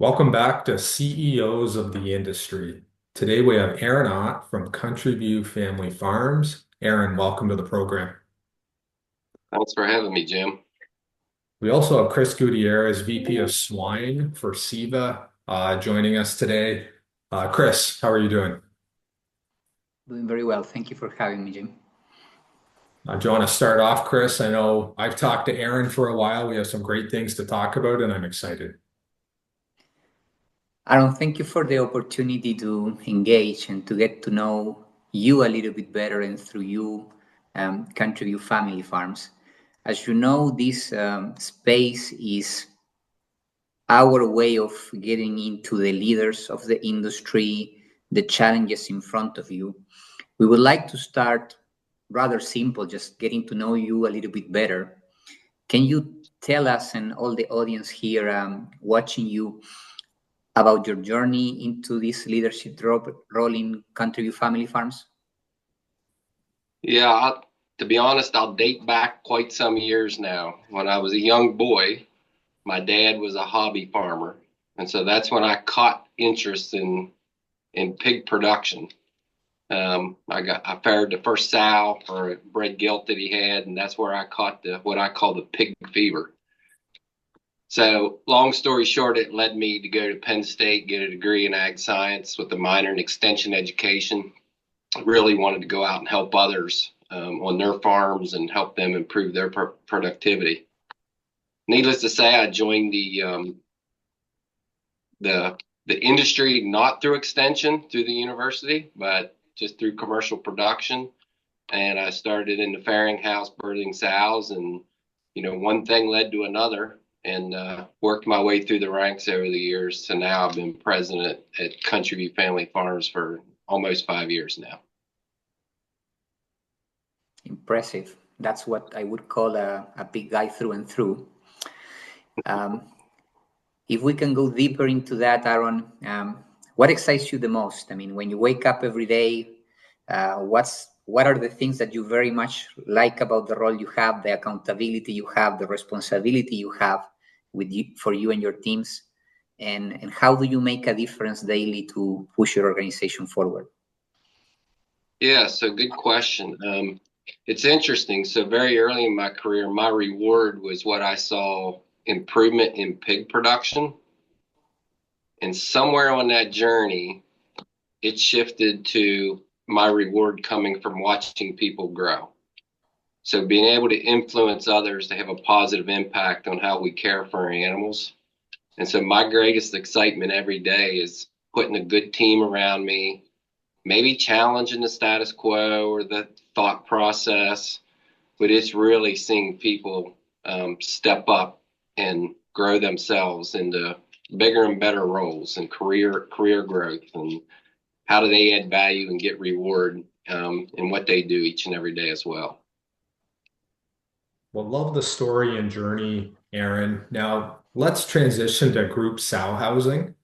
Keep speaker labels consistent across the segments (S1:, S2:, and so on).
S1: Welcome back to CEOs of the Industry. Today we have Aaron Ott from Country View Family Farms. Aaron, welcome to the program.
S2: Thanks for having me, Jim.
S1: We also have Chris Gutierrez, VP of Swine for SIVA, joining us today. Chris, how are you doing?
S3: Doing very well. Thank you for having me, Jim.
S1: Do you want to start off, Chris? I know I've talked to Aaron for a while. We have some great things to talk about, and I'm excited.
S3: Aaron, thank you for the opportunity to engage and to get to know you a little bit better and through you, Country View Family Farms. As you know, this space is our way of getting into the leaders of the industry, the challenges in front of you. We would like to start rather simple, just getting to know you a little bit better. Can you tell us and all the audience here watching you about your journey into this leadership role in Country View Family Farms?
S2: Yeah, to be honest, I'll date back quite some years now. When I was a young boy, my dad was a hobby farmer, and so that's when I caught interest in pig production. I fared the first sow for a bred gilt that he had, and that's where I caught what I call the pig fever. So, long story short, it led me to go to Penn State, get a degree in ag science with a minor in extension education. I really wanted to go out and help others on their farms and help them improve their productivity. Needless to say, I joined the industry not through extension through the university, but just through commercial production. And I started in the fairing house birthing sows, and one thing led to another, and worked my way through the ranks over the years. So now I've been president at Country View Family Farms for almost 5 years now.
S3: Impressive. That's what I would call a big guy through and through. If we can go deeper into that, Aaron, what excites you the most? I mean, when you wake up every day, what are the things that you very much like about the role you have, the accountability you have, the responsibility you have for you and your teams, and how do you make a difference daily to push your organization forward?
S2: Yeah, so good question. It's interesting. So very early in my career, my reward was what I saw improvement in pig production. And somewhere on that journey, it shifted to my reward coming from watching people grow. So being able to influence others to have a positive impact on how we care for our animals. And so my greatest excitement every day is putting a good team around me, maybe challenging the status quo or the thought process, but it's really seeing people step up and grow themselves into bigger and better roles and career growth, and how do they add value and get reward in what they do each and every day as well.
S1: Well, love the story and journey, Aaron. Now let's transition to group sow housing.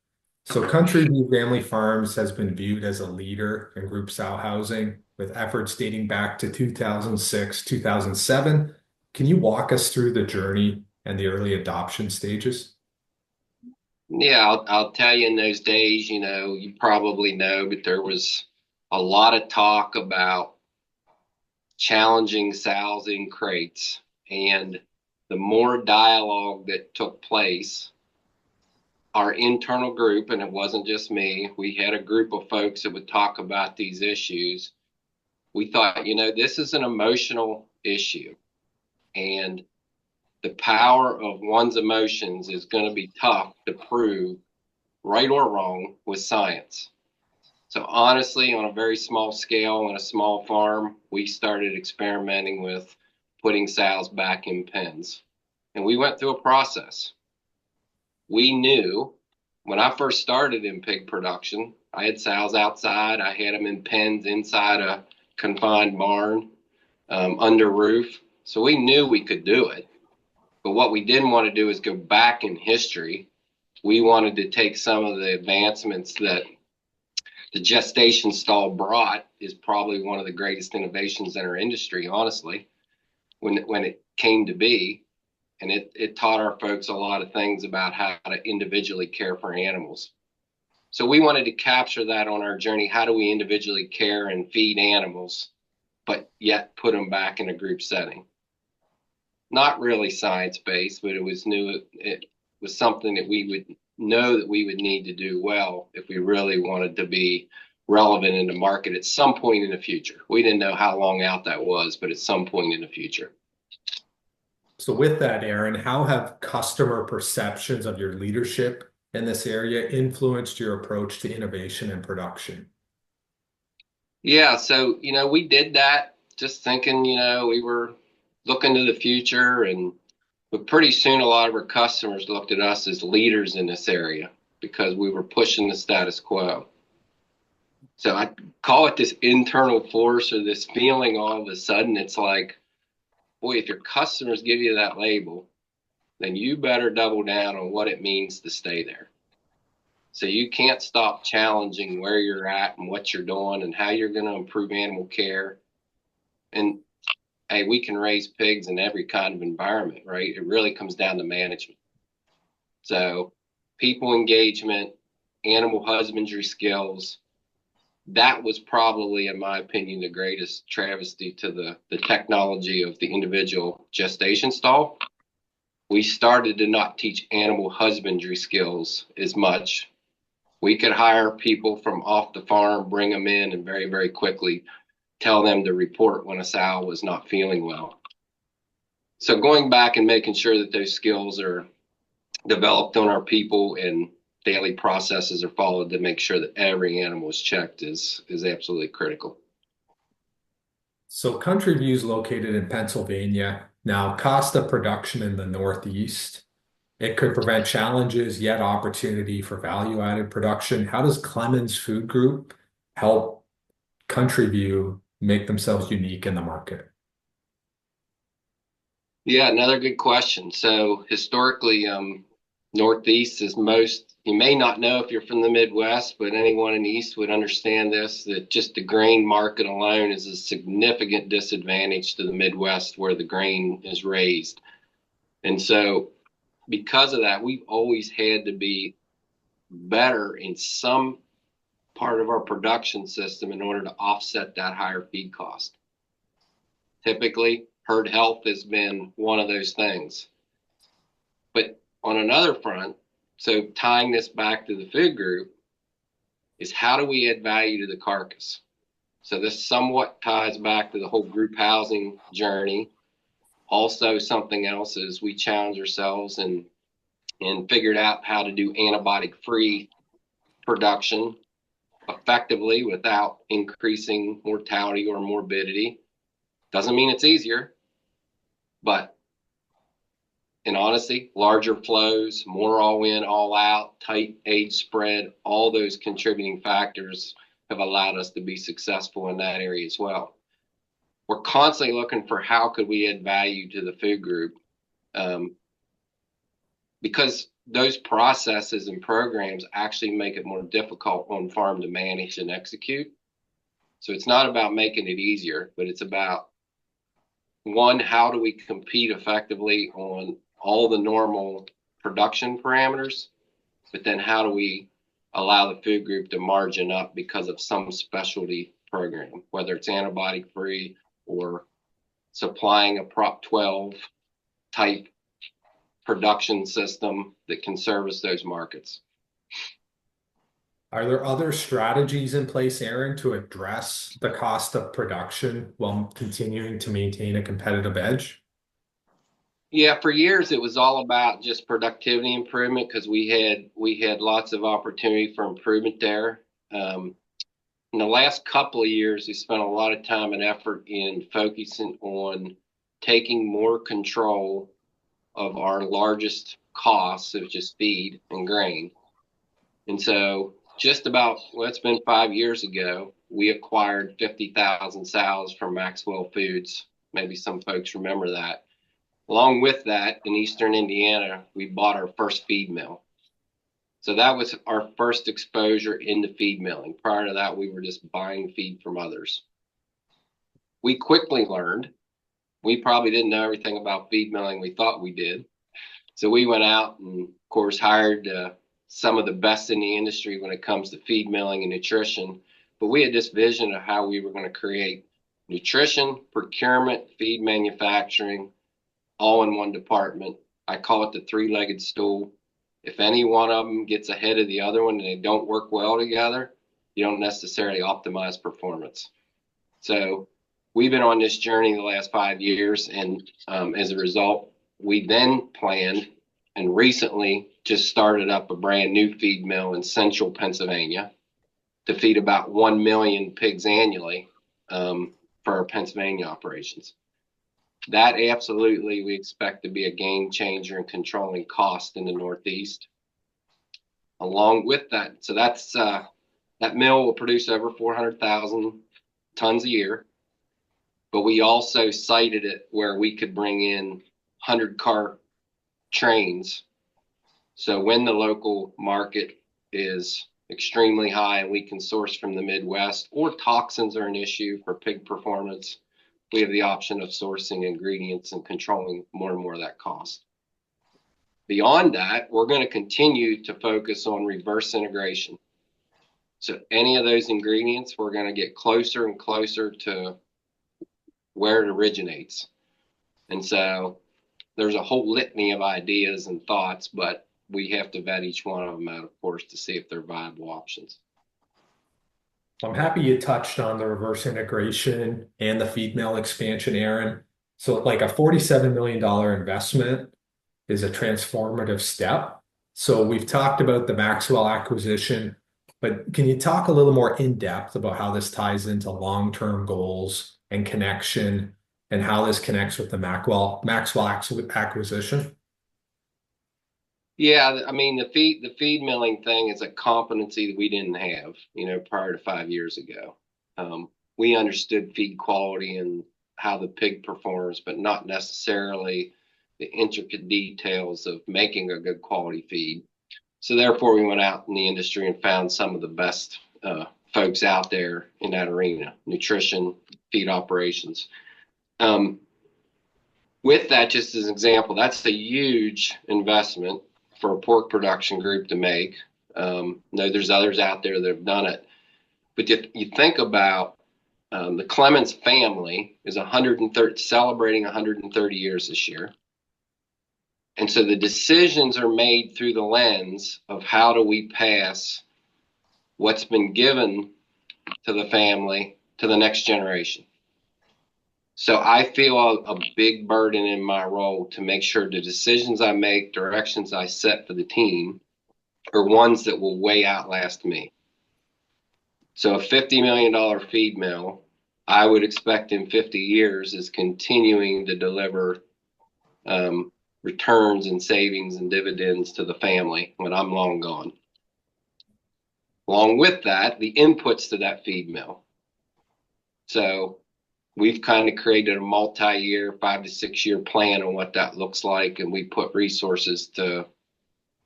S1: So Country View Family Farms has been viewed as a leader in group sow housing with efforts dating back to 2006, 2007. Can you walk us through the journey and the early adoption stages?
S2: Yeah, I'll tell you, in those days, you probably know, but there was a lot of talk about challenging sows in crates. And the more dialogue that took place, our internal group, and it wasn't just me, we had a group of folks that would talk about these issues. We thought, this is an emotional issue, and the power of one's emotions is going to be tough to prove, right or wrong, with science. So honestly, on a very small scale, on a small farm, we started experimenting with putting sows back in pens. And we went through a process. We knew when I first started in pig production, I had sows outside. I had them in pens inside a confined barn, under roof. So we knew we could do it. But what we didn't want to do is go back in history. We wanted to take some of the advancements that the gestation stall brought, is probably one of the greatest innovations in our industry, honestly, when it came to be, and it taught our folks a lot of things about how to individually care for animals. So we wanted to capture that on our journey. How do we individually care and feed animals, but yet put them back in a group setting? Not really science-based, but it was new. It was something that we would know that we would need to do well if we really wanted to be relevant in the market at some point in the future. We didn't know how long out that was, but at some point in the future.
S1: So with that, Aaron, how have customer perceptions of your leadership in this area influenced your approach to innovation and production?
S2: Yeah, so, we did that just thinking, we were looking to the future, but pretty soon a lot of our customers looked at us as leaders in this area because we were pushing the status quo. So I call it this internal force, or this feeling all of a sudden. It's like, boy, if your customers give you that label, then you better double down on what it means to stay there. So you can't stop challenging where you're at and what you're doing and how you're going to improve animal care. And hey, we can raise pigs in every kind of environment, right? It really comes down to management. So people engagement, animal husbandry skills, that was probably, in my opinion, the greatest travesty to the technology of the individual gestation stall. We started to not teach animal husbandry skills as much. We could hire people from off the farm, bring them in, and very, very quickly tell them to report when a sow was not feeling well. So going back and making sure that those skills are developed on our people and daily processes are followed to make sure that every animal is checked is absolutely critical.
S1: So Country View is located in Pennsylvania. Now, cost of production in the Northeast. It could prevent challenges, yet opportunity for value-added production. How does Clemens Food Group help Country View make themselves unique in the market?
S2: Yeah, another good question. So historically, Northeast is most, you may not know if you're from the Midwest, but anyone in the East would understand this, that just the grain market alone is a significant disadvantage to the Midwest where the grain is raised. And so because of that, we've always had to be better in some part of our production system in order to offset that higher feed cost. Typically, herd health has been one of those things. But on another front, so tying this back to the food group, is how do we add value to the carcass? So this somewhat ties back to the whole group housing journey. Also, something else is we challenge ourselves and figured out how to do antibiotic-free production effectively without increasing mortality or morbidity. Doesn't mean it's easier, but in honesty, larger flows, more all in, all out, tight age spread, all those contributing factors have allowed us to be successful in that area as well. We're constantly looking for how could we add value to the food group, because those processes and programs actually make it more difficult on farm to manage and execute. So it's not about making it easier, but it's about, one, how do we compete effectively on all the normal production parameters, but then how do we allow the food group to margin up because of some specialty program, whether it's antibiotic free or supplying a Prop 12 type production system that can service those markets.
S1: Are there other strategies in place, Aaron, to address the cost of production while continuing to maintain a competitive edge?
S2: Yeah, for years it was all about just productivity improvement because we had lots of opportunity for improvement there. In the last couple of years, we spent a lot of time and effort in focusing on taking more control of our largest costs of just feed and grain. And so just about, well, it's been 5 years ago, we acquired 50,000 sows from Maxwell Foods. Maybe some folks remember that. Along with that, in Eastern Indiana, we bought our first feed mill. So that was our first exposure into feed milling. Prior to that, we were just buying feed from others. We quickly learned, we probably didn't know everything about feed milling we thought we did. So we went out and, of course, hired some of the best in the industry when it comes to feed milling and nutrition. But we had this vision of how we were going to create nutrition, procurement, feed manufacturing, all in one department. I call it the three-legged stool. If any one of them gets ahead of the other one and they don't work well together, you don't necessarily optimize performance. So we've been on this journey the last 5 years, and as a result, we then planned and recently just started up a brand new feed mill in central Pennsylvania to feed about 1 million pigs annually for our Pennsylvania operations. That absolutely we expect to be a game changer in controlling cost in the Northeast. Along with that, so that's that mill will produce over 400,000 tons a year. But we also sited it where we could bring in 100-car trains. So when the local market is extremely high and we can source from the Midwest, or toxins are an issue for pig performance, we have the option of sourcing ingredients and controlling more and more of that cost. Beyond that, we're going to continue to focus on reverse integration. So any of those ingredients, we're going to get closer and closer to where it originates. And so there's a whole litany of ideas and thoughts, but we have to vet each one of them out, of course, to see if they're viable options.
S1: I'm happy you touched on the reverse integration and the feed mill expansion, Aaron. So like a $47 million investment is a transformative step. So we've talked about the Maxwell acquisition, but can you talk a little more in depth about how this ties into long-term goals and connection and how this connects with the Maxwell acquisition?
S2: Yeah, I mean the feed milling thing is a competency that we didn't have, prior to 5 years ago. We understood feed quality and how the pig performs, but not necessarily the intricate details of making a good quality feed. So therefore, we went out in the industry and found some of the best folks out there in that arena, nutrition, feed operations. With that, just as an example, that's a huge investment for a pork production group to make. No, there's others out there that have done it. But you think about the Clemens family is 130, celebrating 130 years this year. And so the decisions are made through the lens of how do we pass what's been given to the family to the next generation. So I feel a big burden in my role to make sure the decisions I make, directions I set for the team are ones that will way outlast me. So a $50 million feed mill, I would expect in 50 years is continuing to deliver returns and savings and dividends to the family when I'm long gone. Along with that, the inputs to that feed mill. So we've kind of created a multi-year, 5 to 6 year plan on what that looks like, and we put resources to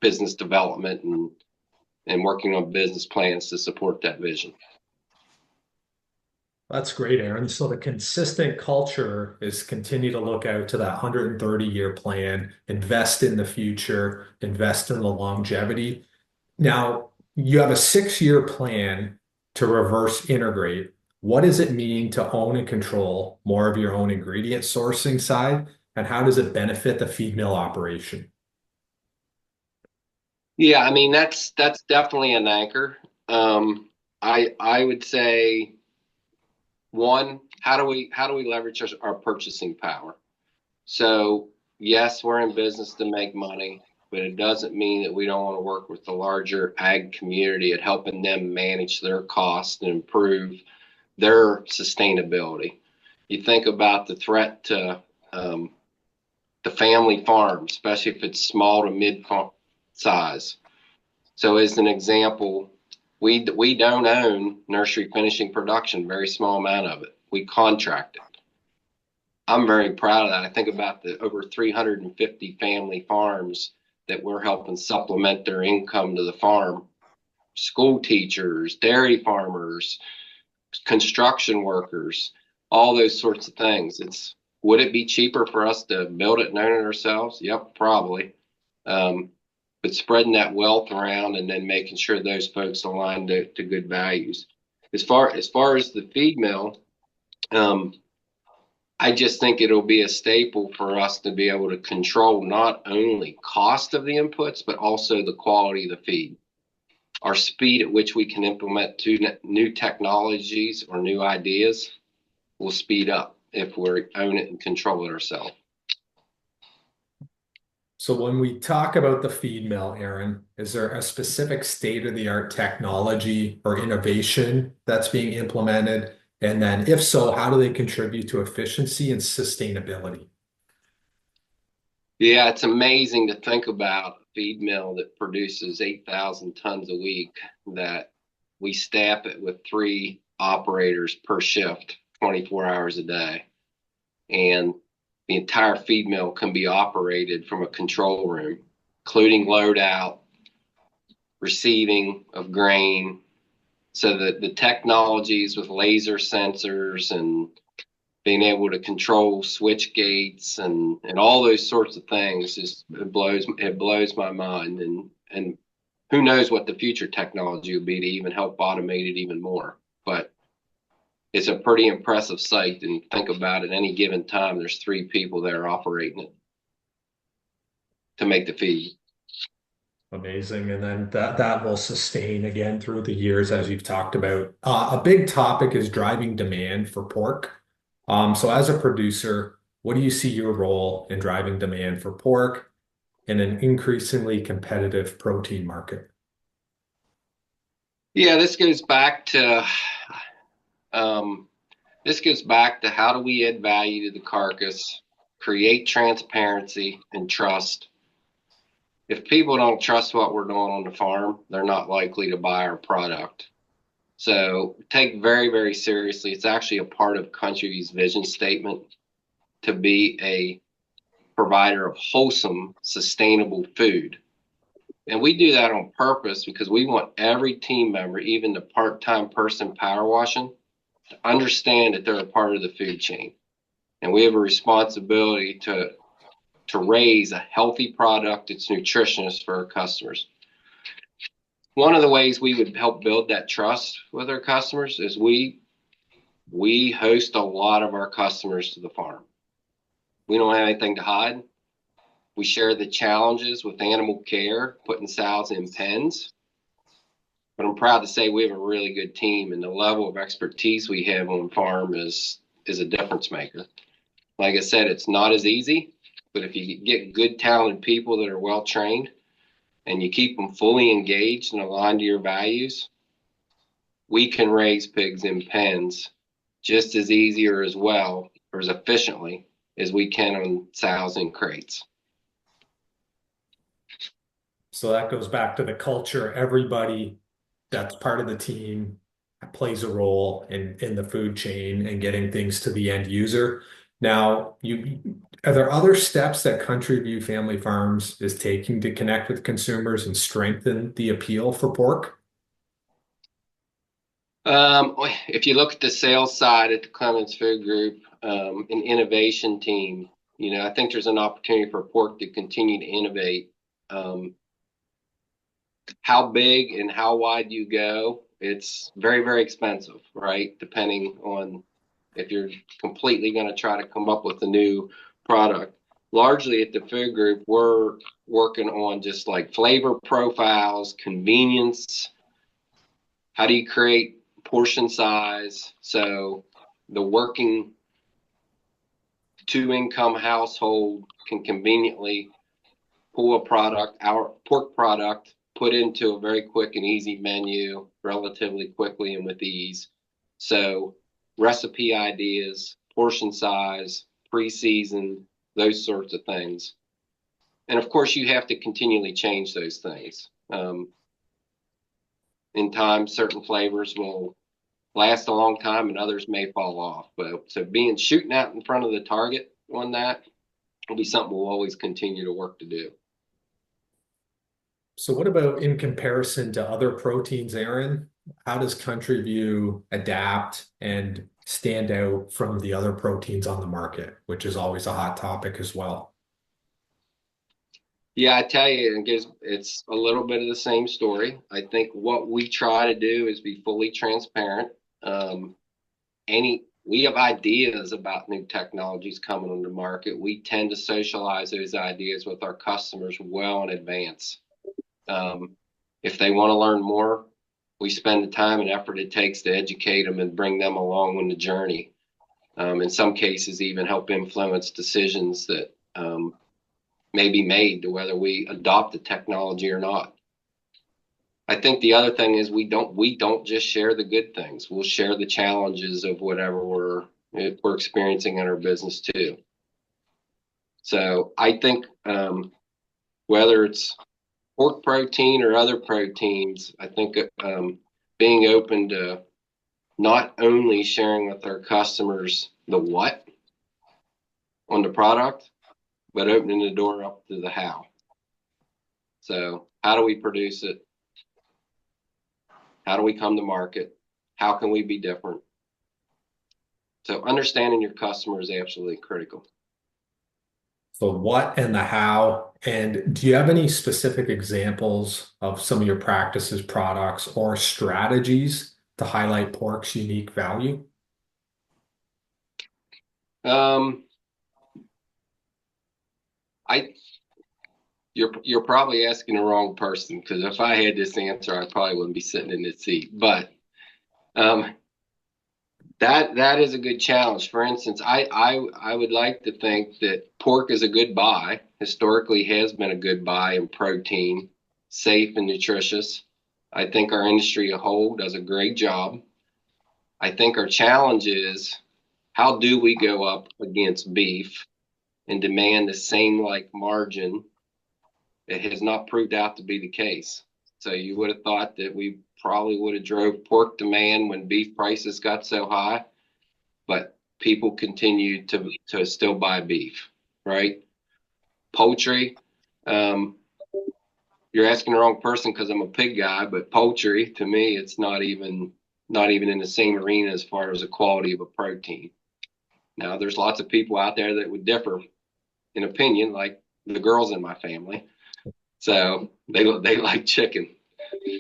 S2: business development and working on business plans to support that vision.
S1: That's great, Aaron. So the consistent culture is continue to look out to that 130-year plan, invest in the future, invest in the longevity. Now, you have a 6-year plan to reverse integrate. What does it mean to own and control more of your own ingredient sourcing side? And how does it benefit the feed mill operation?
S2: Yeah, I mean that's definitely an anchor. I would say one, how do we leverage our purchasing power? So yes, we're in business to make money, but it doesn't mean that we don't want to work with the larger ag community at helping them manage their costs and improve their sustainability. You think about the threat to the family farm, especially if it's small to mid size. So as an example, we don't own nursery finishing production, very small amount of it. We contract it. I'm very proud of that. I think about the over 350 family farms that we're helping supplement their income to the farm. School teachers, dairy farmers, construction workers, all those sorts of things. Would it be cheaper for us to build it and own it ourselves? Yep, probably. But spreading that wealth around and then making sure those folks align to good values. As far as the feed mill, I just think it'll be a staple for us to be able to control not only cost of the inputs, but also the quality of the feed. Our speed at which we can implement new technologies or new ideas will speed up if we own it and control it ourselves.
S1: So when we talk about the feed mill, Aaron, is there a specific state-of-the-art technology or innovation that's being implemented? And then if so, how do they contribute to efficiency and sustainability?
S2: Yeah, it's amazing to think about a feed mill that produces 8,000 tons a week, that we staff it with 3 operators per shift, 24 hours a day. And the entire feed mill can be operated from a control room, including load out, receiving of grain. So that the technologies with laser sensors and being able to control switch gates and all those sorts of things, just it blows my mind. And who knows what the future technology will be to even help automate it even more. But it's a pretty impressive sight. And think about it, any given time, there's 3 people there operating it to make the feed.
S1: Amazing. And then that will sustain again through the years, as you've talked about. A big topic is driving demand for pork. So as a producer, what do you see your role in driving demand for pork in an increasingly competitive protein market?
S2: Yeah, um, this goes back to how do we add value to the carcass, create transparency and trust. If people don't trust what we're doing on the farm, they're not likely to buy our product. So take very, very seriously. It's actually a part of Countryview's vision statement to be a provider of wholesome, sustainable food. And we do that on purpose because we want every team member, even the part-time person power washing, to understand that they're a part of the food chain. And we have a responsibility to raise a healthy product that's nutritious for our customers. One of the ways we would help build that trust with our customers is we host a lot of our customers to the farm. We don't have anything to hide. We share the challenges with animal care, putting sows in pens. But I'm proud to say we have a really good team, and the level of expertise we have on farm is a difference maker. Like I said, it's not as easy, but if you get good, talented people that are well trained and you keep them fully engaged and aligned to your values, we can raise pigs in pens just as easy or as well or as efficiently as we can on sows in crates.
S1: So that goes back to the culture. Everybody that's part of the team plays a role in the food chain and getting things to the end user. Now, are there other steps that Country View Family Farms is taking to connect with consumers and strengthen the appeal for pork?
S2: If you look at the sales side at the Clemens Food Group, an innovation team, I think there's an opportunity for pork to continue to innovate. How big and how wide you go, it's very, very expensive, right? Depending on if you're completely going to try to come up with a new product. Largely at the food group, we're working on just like flavor profiles, convenience. How do you create portion size so the working 2-income household can conveniently pull a product, our pork product, put into a very quick and easy menu relatively quickly and with ease. So recipe ideas, portion size, pre-season, those sorts of things. And of course, you have to continually change those things. In time, certain flavors will last a long time and others may fall off. But so shooting out in front of the target on that will be something we'll always continue to work to do.
S1: So what about in comparison to other proteins, Aaron? How does Country View adapt and stand out from the other proteins on the market, which is always a hot topic as well?
S2: Yeah, I tell you, it's a little bit of the same story. I think what we try to do is be fully transparent. Um, we have ideas about new technologies coming on the market. We tend to socialize those ideas with our customers well in advance. Um, if they want to learn more, we spend the time and effort it takes to educate them and bring them along on the journey. In some cases, even help influence decisions that may be made to whether we adopt the technology or not. I think the other thing is we don't just share the good things. We'll share the challenges of whatever we're experiencing in our business too. So I think whether it's pork protein or other proteins, I think being open to not only sharing with our customers the what on the product, but opening the door up to the how. So how do we produce it? How do we come to market? How can we be different? So understanding your customer is absolutely critical.
S1: The what and the how. And do you have any specific examples of some of your practices, products, or strategies to highlight pork's unique value?
S2: Um, I you're probably asking the wrong person, because if I had this answer, I probably wouldn't be sitting in this seat. But um, that is a good challenge. For instance, I would like to think that pork is a good buy. Historically, has been a good buy in protein, safe and nutritious. I think our industry as a whole does a great job. I think our challenge is, how do we go up against beef and demand the same like margin? It has not proved out to be the case. So you would have thought that we probably would have drove pork demand when beef prices got so high, but people continue to still buy beef, right? Poultry, um, you're asking the wrong person because I'm a pig guy, but poultry to me, it's not even in the same arena as far as the quality of a protein. Now, there's lots of people out there that would differ in opinion, like the girls in my family. So they like chicken.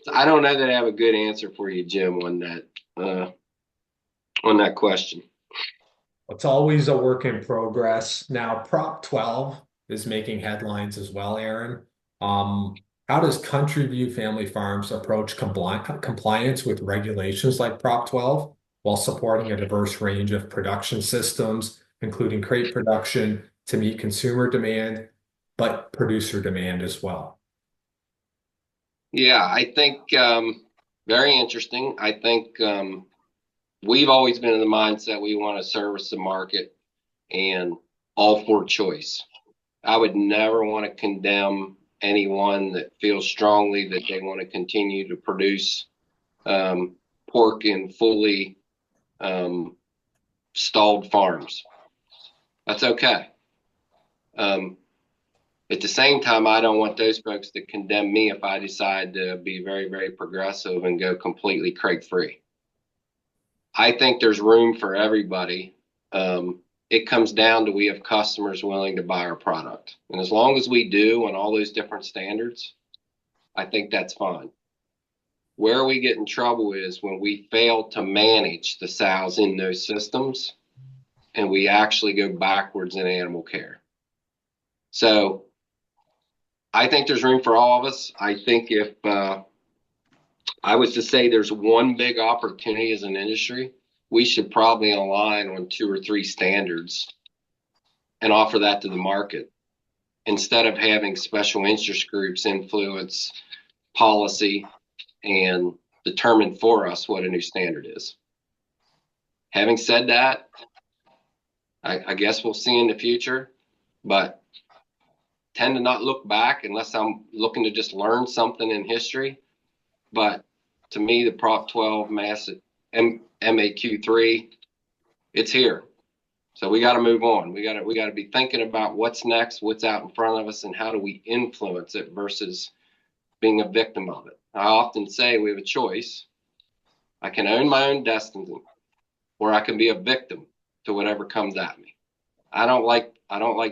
S2: So I don't know that I have a good answer for you, Jim, on that question.
S1: It's always a work in progress. Now, Prop 12 is making headlines as well, Aaron. How does Country View Family Farms approach compliance with regulations like Prop 12 while supporting a diverse range of production systems, including crate production to meet consumer demand, but producer demand as well?
S2: Yeah, I think very interesting. I think we've always been in the mindset we want to service the market and all for choice. I would never want to condemn anyone that feels strongly that they want to continue to produce pork in fully um, stalled farms. That's okay. Um, at the same time, I don't want those folks to condemn me if I decide to be very, very progressive and go completely crate free. I think there's room for everybody. It comes down to, we have customers willing to buy our product. And as long as we do on all those different standards, I think that's fine. Where we get in trouble is when we fail to manage the sows in those systems and we actually go backwards in animal care. So I think there's room for all of us. I think if I was to say there's one big opportunity as an industry, we should probably align on 2 or 3 standards and offer that to the market instead of having special interest groups influence policy and determine for us what a new standard is. Having said that, I guess we'll see in the future, but tend to not look back unless I'm looking to just learn something in history. But to me, the Prop 12 MAQ3, it's here. So we got to move on. We got to be thinking about what's next, what's out in front of us, and how do we influence it versus being a victim of it. I often say we have a choice. I can own my own destiny, or I can be a victim to whatever comes at me. I don't like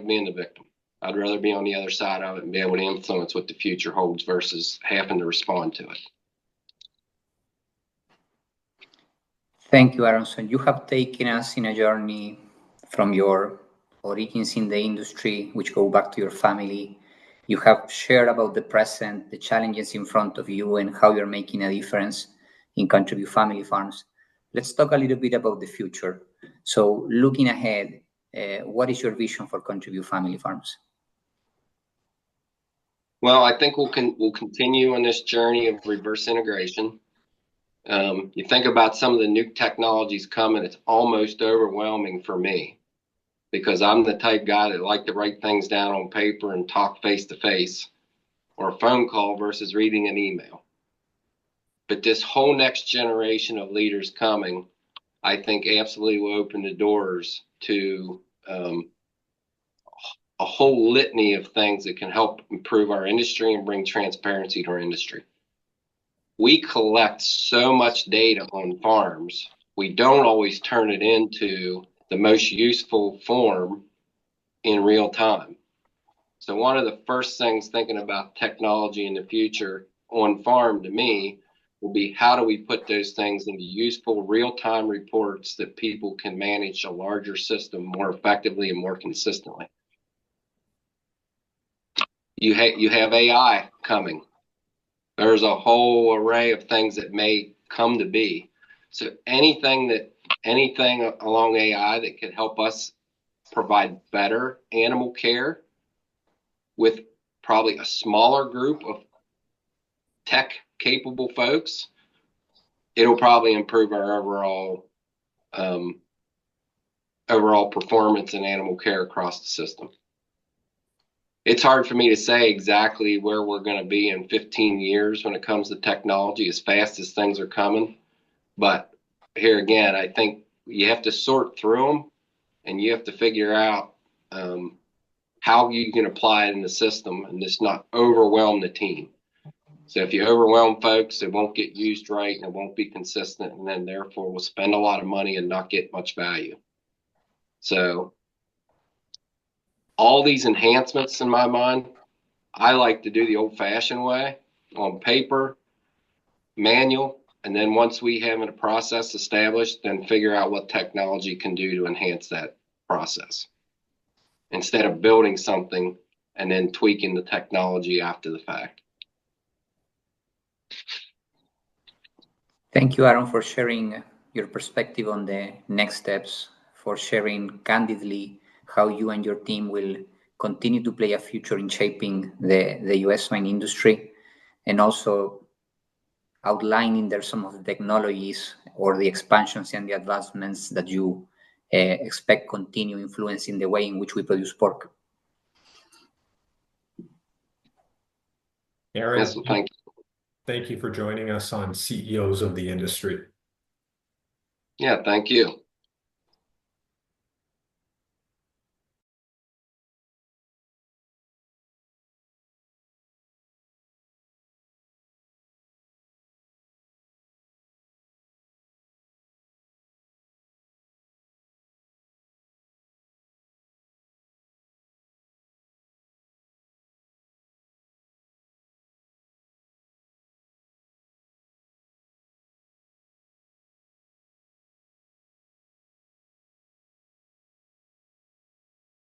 S2: being the victim. I'd rather be on the other side of it and be able to influence what the future holds versus having to respond to it.
S3: Thank you, Aaron. So you have taken us in a journey from your origins in the industry, which go back to your family. You have shared about the present, the challenges in front of you, and how you're making a difference in Country View Family Farms. Let's talk a little bit about the future. So looking ahead, what is your vision for Country View Family Farms?
S2: Well, I think we'll continue on this journey of reverse integration. You think about some of the new technologies coming, it's almost overwhelming for me because I'm the type guy that like to write things down on paper and talk face to face or a phone call versus reading an email. But this whole next generation of leaders coming, I think absolutely will open the doors to a whole litany of things that can help improve our industry and bring transparency to our industry. We collect so much data on farms, we don't always turn it into the most useful form in real time. So one of the first things thinking about technology in the future on farm to me will be how do we put those things into useful real-time reports that people can manage a larger system more effectively and more consistently. You have AI coming. There's a whole array of things that may come to be. So anything along AI that could help us provide better animal care with probably a smaller group of tech capable folks, it'll probably improve our overall performance in animal care across the system. It's hard for me to say exactly where we're going to be in 15 years when it comes to technology as fast as things are coming. But here again, I think you have to sort through them and you have to figure out how you can apply it in the system and just not overwhelm the team. So if you overwhelm folks, it won't get used right and it won't be consistent, and then therefore we'll spend a lot of money and not get much value. So all these enhancements in my mind, I like to do the old-fashioned way on paper, manual, and then once we have a process established, then figure out what technology can do to enhance that process instead of building something and then tweaking the technology after the fact.
S3: Thank you, Aaron, for sharing your perspective on the next steps, for sharing candidly how you and your team will continue to play a future in shaping the US swine industry, and also outlining there some of the technologies or the expansions and the advancements that you expect continue influencing the way in which we produce pork.
S1: Aaron,
S2: Yes, thank you.
S1: thank you for joining us on CEOs of the Industry.
S2: Yeah, thank you.